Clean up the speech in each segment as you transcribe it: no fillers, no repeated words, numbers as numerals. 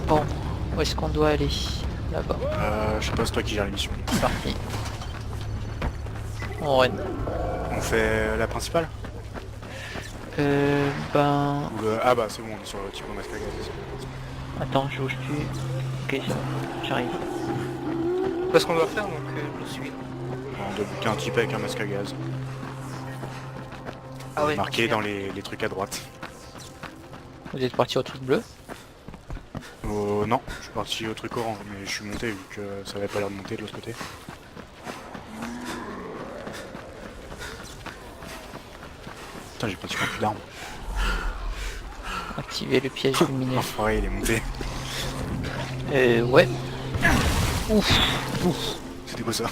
Bon, où est-ce qu'on doit aller? Là-bas. Je sais pas, c'est toi qui gère l'émission. C'est parti. On run. On fait la principale Ben... Ou le... Ah bah c'est bon, on est sur le type au masque à gaz. Attends, je bouge plus. Ok, c'est bon. J'arrive. C'est ce qu'on doit faire, donc je le suis. On doit bouquer un type avec un masque à gaz. Ah ouais, Marqué dans les trucs à droite. Vous êtes parti au truc bleu? Oh non, je suis parti au truc orange, mais je suis monté vu que ça avait pas l'air de monter de l'autre côté. Putain, j'ai pratiquement plus d'armes. Activer le piège lumineux. L'enfoiré, il est monté. Ouais. Ouf. Ouf. C'était quoi ça?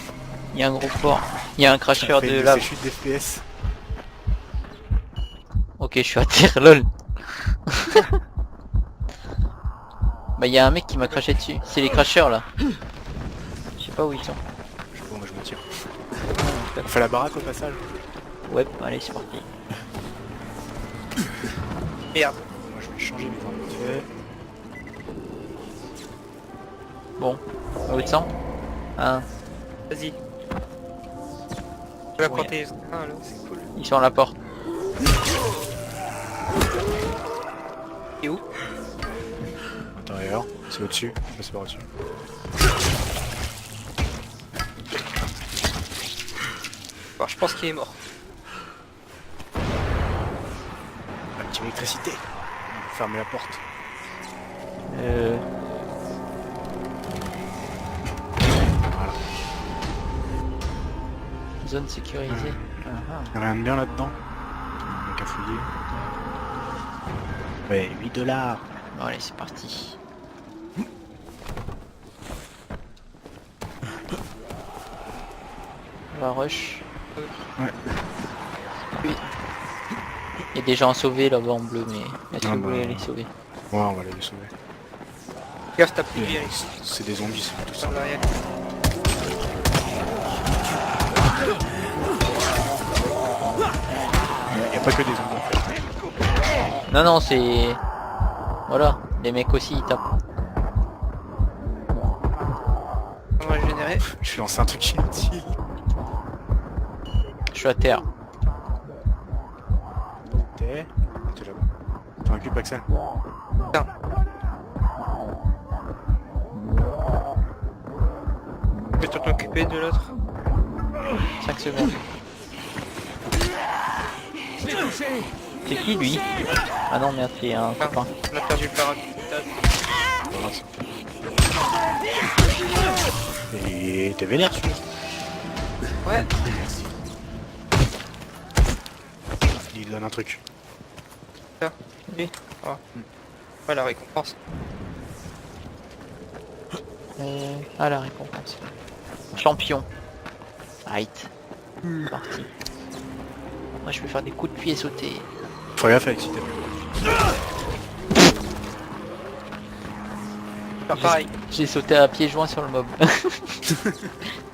Il y a un gros port. Il y a un cracheur de lave. Ces chutes d'FPS. Ok, je suis à terre, lol. Bah il y a un mec qui m'a craché dessus. C'est les cracheurs là. Je sais pas où ils sont. Je sais pas, moi je me tire. On fait la baraque au passage. Ouais, allez c'est parti. Merde. Moi je vais changer mes armes vite fait. Bon, où ils sont? Ah, Vas-y. Tu vas Oui. compter un là, c'est cool. ils sont à la porte. Et où? Intérieur, c'est au-dessus. Là, c'est par au-dessus. Bon, je pense qu'il est mort. La petite électricité. On va fermer la porte. Voilà. Zone sécurisée. Ah, ah. Y'a rien de bien là-dedans. On a qu'à fouiller. Ouais, 8 $. Bon allez c'est parti. On va rush. Ouais. Oui. Il y a des gens à sauver là-bas en bleu, mais est-ce que Ah vous bah. voulez les sauver? Ouais, on va aller les sauver. Gaffe, t'as plus de vie avec C'est des zombies, c'est tout ça. sur l'arrière. Y'a pas que des zombies en fait. Non non c'est... Voilà, les mecs aussi ils tapent. On va générer. Je vais lancer un truc inutile. Je suis à terre. T'es là-bas. T'en occupes Axel? Tiens. Je vais t'occuper de l'autre. 5 secondes. C'est qui lui? Ah non merde c'est un Ah, copain. on a perdu le parapluie. Et t'es vénère celui-là? Ouais. Il donne un truc. Tiens, lui. Oh. Ouais, la récompense. Ah la récompense. Champion. Right. Parti. Moi je vais faire des coups de pied sauter. Faut gaffe avec si t'as plus. Faire pareil. J'ai sauté à pieds joints sur le mob.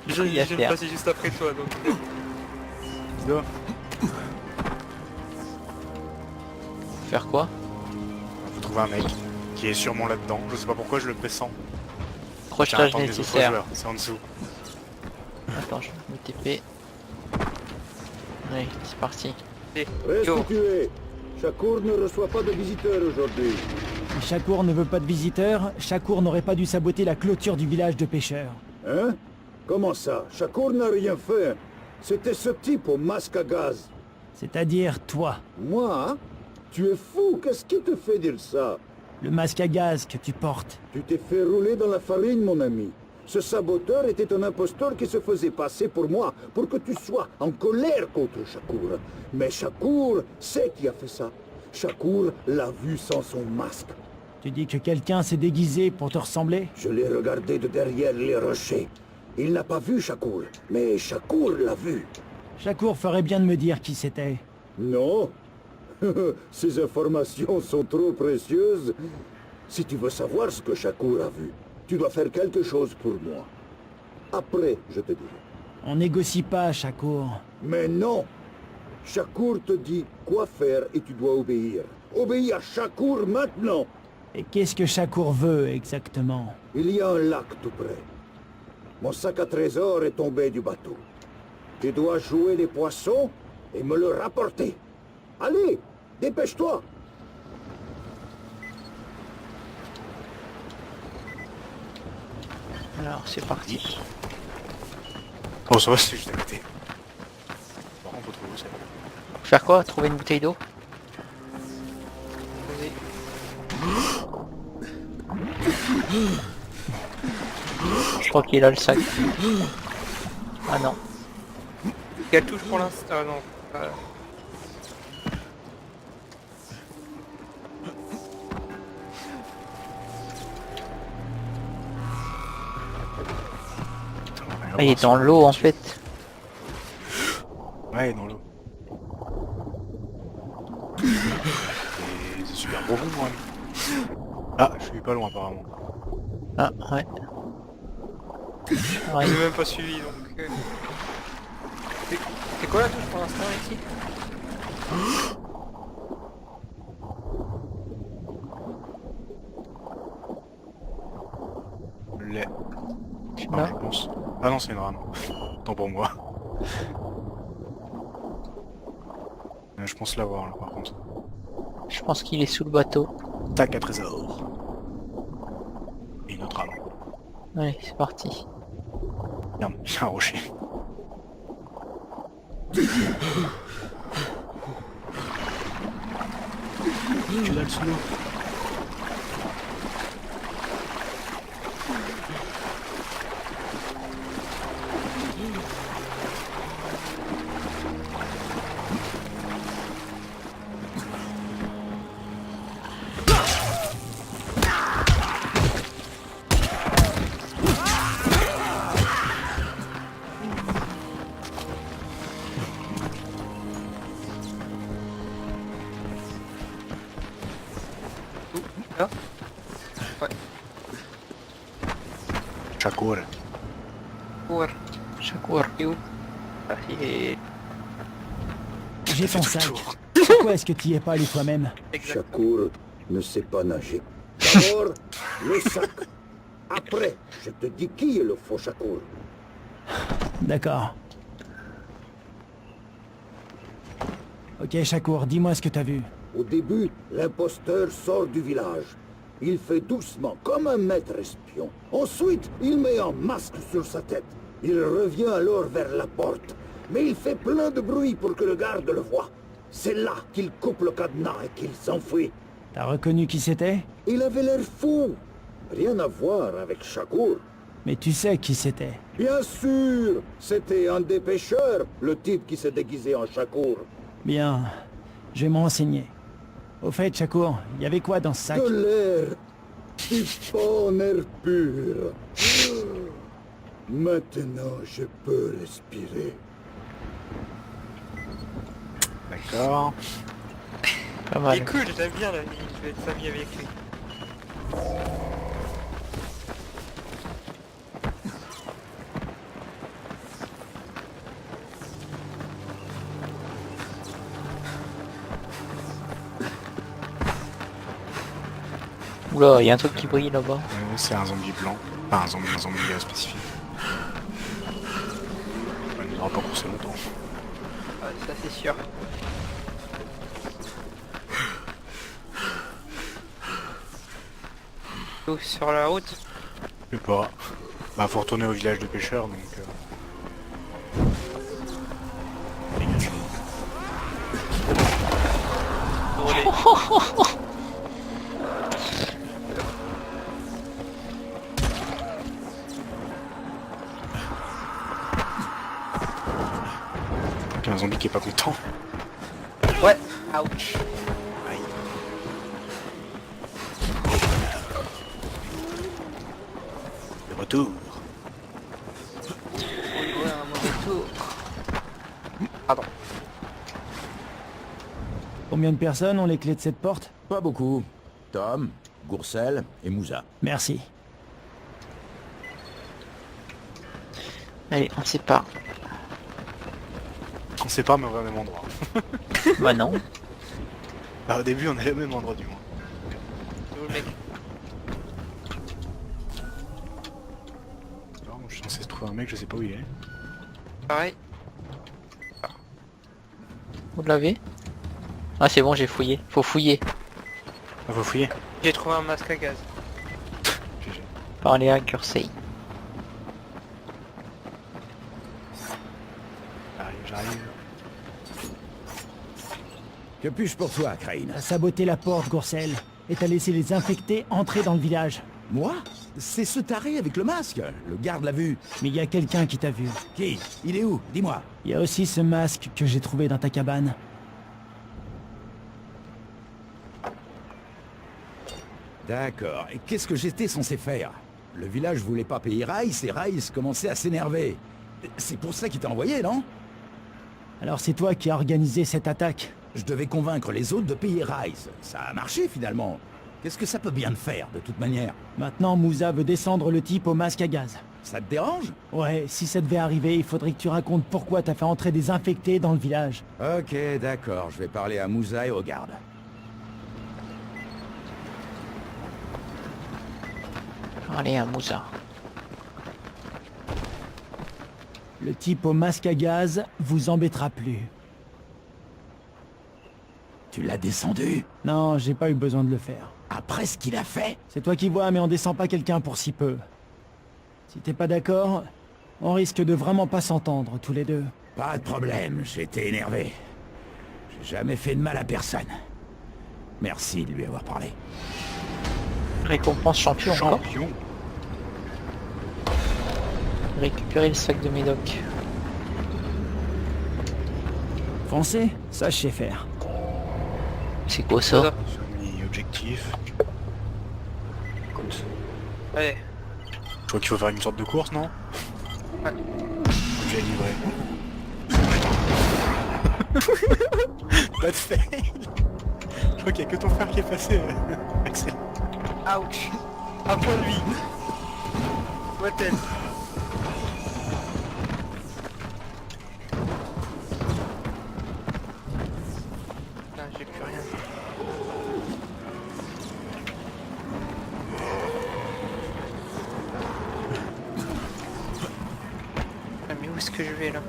Joli à Je vais faire. passer juste après toi, donc... Dodo, Faire quoi? faut trouver un mec qui est sûrement là-dedans. Je sais pas pourquoi je le pressens. Tiens, Crochetage attends les autres nécessaire. joueurs, c'est en dessous. Attends, je me TP. Allez, c'est parti. Yo. Restitué. Shakur ne reçoit pas de visiteurs aujourd'hui. Si Shakur ne veut pas de visiteurs, Shakur n'aurait pas dû saboter la clôture du village de pêcheurs. Hein? Comment ça? Shakur n'a rien fait. C'était ce type au masque à gaz. C'est-à-dire toi. Moi? Hein? Tu es fou, qu'est-ce qui te fait dire ça? Le masque à gaz que tu portes. Tu t'es fait rouler dans la farine, mon ami. Ce saboteur était un imposteur qui se faisait passer pour moi, pour que tu sois en colère contre Shakur. Mais Shakur sait qui a fait ça. Shakur l'a vu sans son masque. Tu dis que quelqu'un s'est déguisé pour te ressembler? Je l'ai regardé de derrière les rochers. Il n'a pas vu Shakur, mais Shakur l'a vu. Shakur ferait bien de me dire qui c'était. Non. Ces informations sont trop précieuses. Si tu veux savoir ce que Shakur a vu, tu dois faire quelque chose pour moi. Après, je te dirai. On négocie pas, Shakur. Mais non. Shakur te dit quoi faire et tu dois obéir. Obéis à Shakur maintenant. Et qu'est-ce que Shakur veut exactement? Il y a un lac tout près. Mon sac à trésor est tombé du bateau. Tu dois jouer les poissons et me le rapporter. Allez, dépêche-toi. Alors c'est parti. Oh, ça va, c'est juste à côté. Par contre, faut trouver où c'est. Faire quoi? Trouver une bouteille d'eau? Vas-y. Je crois qu'il a le sac. Ah non. Quelle touche pour l'instant? Ah non. Ah, il est dans l'eau en fait. Ouais, dans l'eau. Et c'est super profond quand même. Ah, je suis pas loin apparemment. Ah ouais. Je Ouais. l'ai même pas suivi donc. C'est quoi la touche pour l'instant ici? Lait. Tu Ah, l'as? je pense. Ah non, c'est une rame. Tant pour moi. Je pense l'avoir là par contre. Je pense qu'il est sous le bateau. Tac à trésor. Et une autre rame. Allez, c'est parti. Merde, il y a un rocher. Tu l'as le sous l'eau. Là? Ouais. Shakur. Ouais. Shakur. Et où? Ah, il est... J'ai ton Tout le sac. tour. Pourquoi est-ce que tu y es pas allé toi-même? Exact. Shakur ne sait pas nager. D'abord, le sac. Après, je te dis qui est le faux Shakur. D'accord. Ok, Shakur, dis-moi ce que t'as vu. Au début, l'imposteur sort du village. Il fait doucement, comme un maître espion. Ensuite, il met un masque sur sa tête. Il revient alors vers la porte. Mais il fait plein de bruit pour que le garde le voie. C'est là qu'il coupe le cadenas et qu'il s'enfuit. T'as reconnu qui c'était? Il avait l'air fou. Rien à voir avec Shakur. Mais tu sais qui c'était. Bien sûr, c'était un des pêcheurs, le type qui s'est déguisé en Shakur. Bien, je vais me renseigner. Au fait, Shakur, il y avait quoi dans ce sac? De l'air, du bon air pur. Maintenant, je peux respirer. D'accord. Pas Il mal. est cool, j'aime bien la vie, je vais être ami avec lui. Oula, il y a un truc qui brille là-bas. C'est un zombie blanc. Pas un zombie spécifique. Il ne aura pas coursé longtemps. Ouais, ça c'est sûr. Où, sur la route? Je sais pas. Bah faut retourner au village de pêcheurs donc... Dégage. Brûlé. Il y a un zombie qui est pas content. Ouais. Ouch. Aïe. De retour. Ouais, un mauvais tour. Pardon. Combien de personnes ont les clés de cette porte? Pas beaucoup. Tom, Goursel et Moussa. Merci. Allez, on se sépare. On sait pas mais on va au même endroit. Bah non. Bah au début on est au même endroit du moins. Où le mec? Alors, je suis censé trouver un mec, je sais pas où il est. Pareil. Vous l'avez? Ah c'est bon, j'ai fouillé. Faut fouiller. Ah, faut fouiller. J'ai trouvé un masque à gaz. GG. Parler à Cursey. J'arrive. Que puis-je pour toi, Crane? T'as saboté la porte, Gourcel, et t'as laissé les infectés entrer dans le village. Moi? C'est ce taré avec le masque. Le garde l'a vu. Mais il y a quelqu'un qui t'a vu. Qui? Il est où? Dis-moi. Il y a aussi ce masque que j'ai trouvé dans ta cabane. D'accord. Et qu'est-ce que j'étais censé faire? Le village voulait pas payer Rice et Rice commençait à s'énerver. C'est pour ça qu'il t'a envoyé, non? Alors c'est toi qui as organisé cette attaque. Je devais convaincre les autres de payer Rice. Ça a marché, finalement. Qu'est-ce que ça peut bien te faire, de toute manière? Maintenant, Moussa veut descendre le type au masque à gaz. Ça te dérange? Ouais, si ça devait arriver, il faudrait que tu racontes pourquoi t'as fait entrer des infectés dans le village. Ok, d'accord. Je vais parler à Moussa et aux gardes. Parler à Moussa. Le type au masque à gaz vous embêtera plus. Tu l'as descendu? Non, j'ai pas eu besoin de le faire. Après ce qu'il a fait? C'est toi qui vois, mais on descend pas quelqu'un pour si peu. Si t'es pas d'accord, on risque de vraiment pas s'entendre, tous les deux. Pas de problème, j'étais énervé. J'ai jamais fait de mal à personne. Merci de lui avoir parlé. Récompense champion encore. Champion. Récupérer le sac de médoc. Foncer, ça je sais faire. C'est quoi ça? Semi objectif. Écoute, Allez. je crois qu'il faut faire une sorte de course, non? Ouais. J'ai livré. Pas de fail. Je crois qu'il y a que ton frère qui est passé, Axel. Ouch. Un point de vie. What-el. J'ai plus rien. Ah, mais où est-ce que je vais là?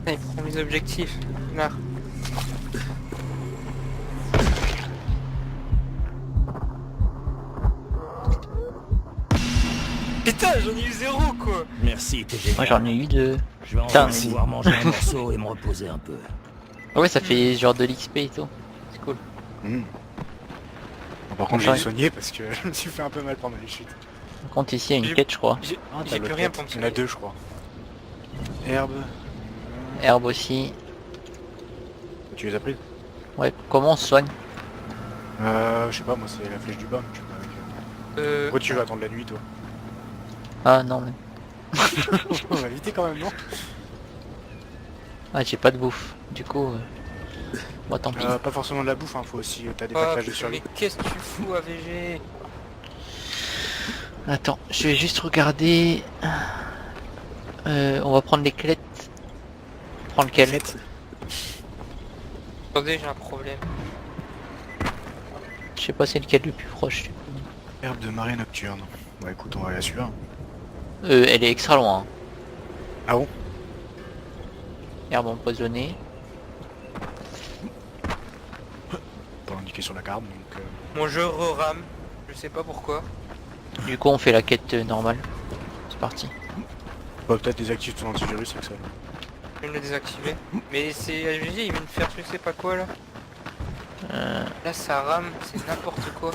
Ah, il prend mes objectifs. Là. Putain, j'en ai eu 0 quoi. Merci, t'es génial. Moi j'en ai eu deux. Je vais Putain, enfin mais- pouvoir manger un morceau et me reposer un peu. Ah ouais, ça fait genre de l'XP et tout. C'est cool. Par contre, Ouais. j'ai soigné parce que je me suis fait un peu mal pendant les chutes. Par contre ici il y a une J'ai- quête je crois. J'ai Ah, j'ai plus rien pour me Il y en a soigner. deux, je crois. Herbe. Herbe aussi. Tu les as prises? Ouais, comment on se soigne? Je sais pas, moi c'est la flèche du bas. Tu vois, avec, Pourquoi tu vas attendre la nuit, toi? Ah non mais... On va éviter quand même, non? Ah j'ai pas de bouffe. Du coup... Bon tant pis. Pas forcément de la bouffe, hein, faut aussi... T'as des Oh, packages de survie. mais qu'est-ce que tu fous AVG? Attends, je vais juste regarder... on va prendre les clettes. Prends lequel? Attendez, j'ai un problème. Je sais pas c'est lequel le plus proche. Du coup. Herbe de marée nocturne. Bah écoute, on va la suivre. Elle est extra loin. Hein. Ah bon? Herbe empoisonnée. Pas indiqué sur la carte, donc... Mon jeu re-rame. Je sais pas pourquoi. Du coup on fait la quête normale. C'est parti. Bah, peut-être désactive ton antivirus, Axel. Je viens de le désactiver. Mais c'est AVG, il vient de faire je sais pas quoi là. Là ça rame, c'est n'importe quoi.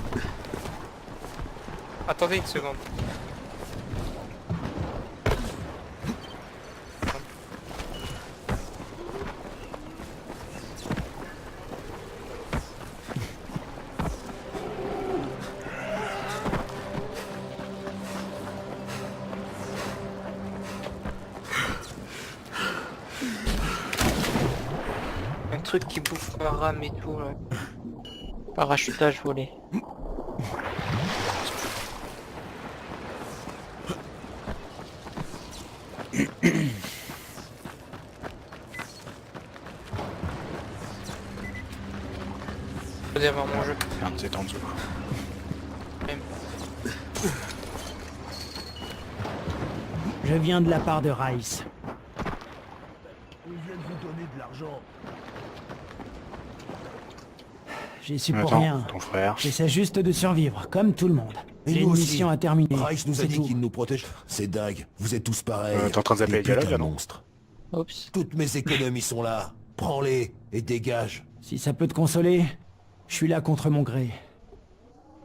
Attendez une seconde. Un truc qui bouffe la rame et tout là. Parachutage volé. Faut dire avoir mon jeu. Merde, c'est en dessous. Je viens de la part de Rice. J'y suis pour Attends, rien. ton frère. J'essaie juste de survivre, comme tout le monde. Et J'ai nous une aussi. mission à terminer. Rice nous a c'est dit tout. qu'il nous protège. C'est dingue, vous êtes tous pareils. T'es en train de zapper Des les dialogues, putains là, de non? monstres. Oups. Toutes mes économies sont là. Prends-les et dégage. Si ça peut te consoler, je suis là contre mon gré.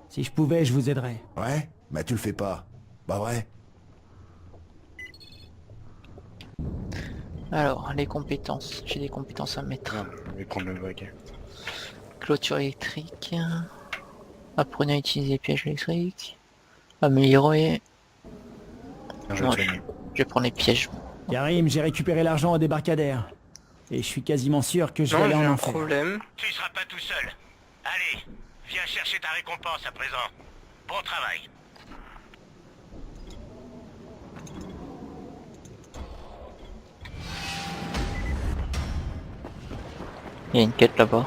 Si je pouvais, je vous aiderais. Ouais? Bah tu le fais pas. Bah vrai? Alors, les compétences. J'ai des compétences à mettre. Non, je vais prendre le baguet. Clôture électrique. Apprenez à utiliser les pièges électriques. Améliorer. Bien joué, Non, Tony. je vais prendre les pièges. Karim, j'ai récupéré l'argent au débarcadère. Et je suis quasiment sûr que je vais Non, aller j'ai en un enfer. problème. Tu seras pas tout seul. Allez, viens chercher ta récompense à présent. Bon travail. Il y a une quête là-bas.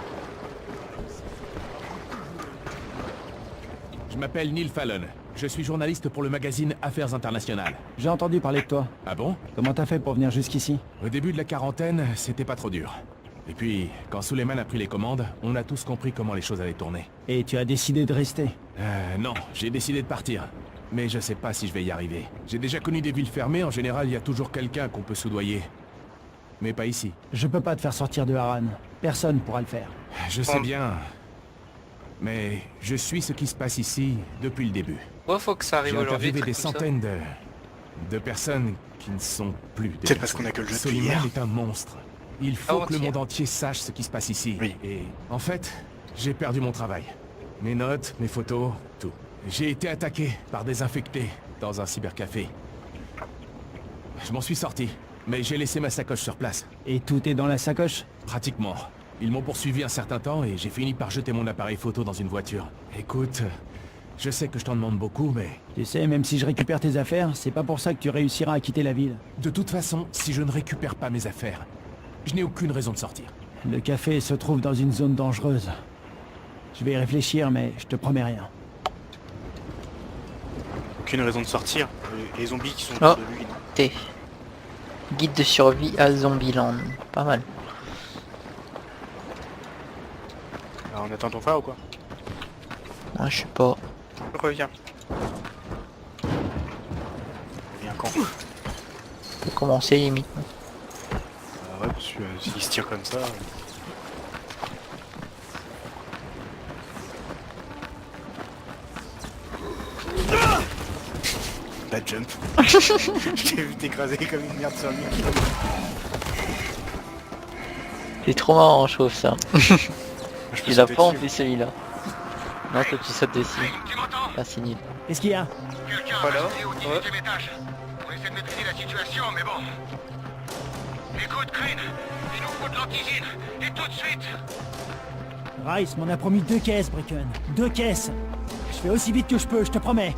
Je m'appelle Neil Fallon. Je suis journaliste pour le magazine Affaires Internationales. J'ai entendu parler de toi. Ah bon? Comment t'as fait pour venir jusqu'ici? Au début de la quarantaine, c'était pas trop dur. Et puis, quand Suleiman a pris les commandes, on a tous compris comment les choses allaient tourner. Et tu as décidé de rester? Non, j'ai décidé de partir. Mais je sais pas si je vais y arriver. J'ai déjà connu des villes fermées, en général, il y a toujours quelqu'un qu'on peut soudoyer. Mais pas ici. Je peux pas te faire sortir de Harran. Personne pourra le faire. Je sais bien. Mais je suis ce qui se passe ici depuis le début. Pourquoi faut que ça arrive J'ai aujourd'hui? interviewé des comme ça centaines de personnes qui ne sont plus des Peut-être parce qu'on a que le jeu depuis Soliman hier. est un monstre. Il faut que le Avant-hier. monde entier sache ce qui se passe ici. Oui. Et en fait, j'ai perdu mon travail. Mes notes, mes photos, tout. J'ai été attaqué par des infectés dans un cybercafé. Je m'en suis sorti, mais j'ai laissé ma sacoche sur place. Et tout est dans la sacoche? Pratiquement. Ils m'ont poursuivi un certain temps et j'ai fini par jeter mon appareil photo dans une voiture. Écoute, je sais que je t'en demande beaucoup, mais... Tu sais, même si je récupère tes affaires, c'est pas pour ça que tu réussiras à quitter la ville. De toute façon, si je ne récupère pas mes affaires, je n'ai aucune raison de sortir. Le café se trouve dans une zone dangereuse. Je vais y réfléchir, mais je te promets rien. Aucune raison de sortir. Les zombies qui sont Oh. autour de lui. non. T. Guide de survie à Zombieland. Pas mal. Alors, on attend ton frère ou quoi? Moi je sais pas. Je reviens. Viens quand? On peut commencer limite. Ah ouais, parce que s'il se tire comme ça... Bad jump. Je t'ai vu t'écraser comme une merde sur lui. C'est trop marrant je trouve ça. Je peux Il a sauter pas en dessus. plus celui-là. Non toi tu sautes dessus. Tu m'entends? Ah c'est nul. Qu'est-ce qu'il y a? Quelqu'un Voilà. a resté au 18e étage. On essaie de maîtriser la situation, mais bon. Écoute, Crane, il nous faut de l'antisine. Et tout de suite. Rice m'en a promis 2 caisses, Bricken. 2 caisses. Je fais aussi vite que je peux, je te promets.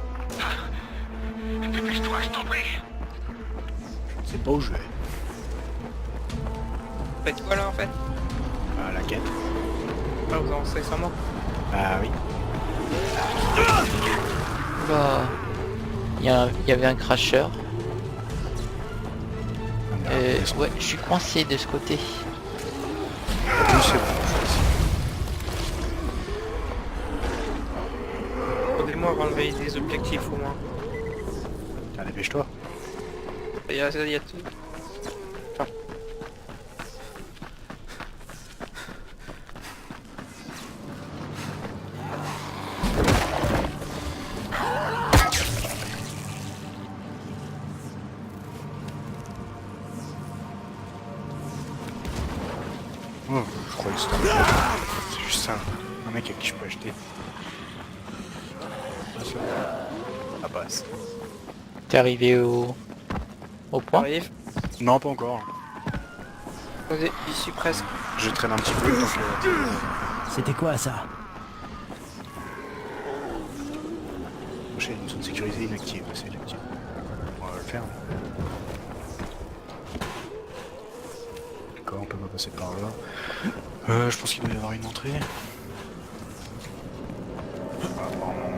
Dépêche-toi, je t'en prie. Je sais pas où je vais. Faites quoi là en fait? Ah, la quête. Ah, vous avancez sans moi. Ah oui. Bah, il y avait un crasheur. Ah, merde. Ouais, je suis coincé de ce côté. Oui, c'est bon. Aidez-moi à relever des objectifs au moins. Ah, dépêche-toi. Il y a tout. Oh, je croyais que c'était un... C'est juste ça. Un mec à qui je peux acheter. Ah passe. T'es arrivé au point? Arrive. Non, pas encore. J'y suis presque. Je traîne un petit peu tant que... C'était quoi ça? J'ai une zone sécurisée inactive, c'est inactive. On va le faire. D'accord, on peut pas passer par là. Je pense qu'il doit y avoir une entrée. Apparemment,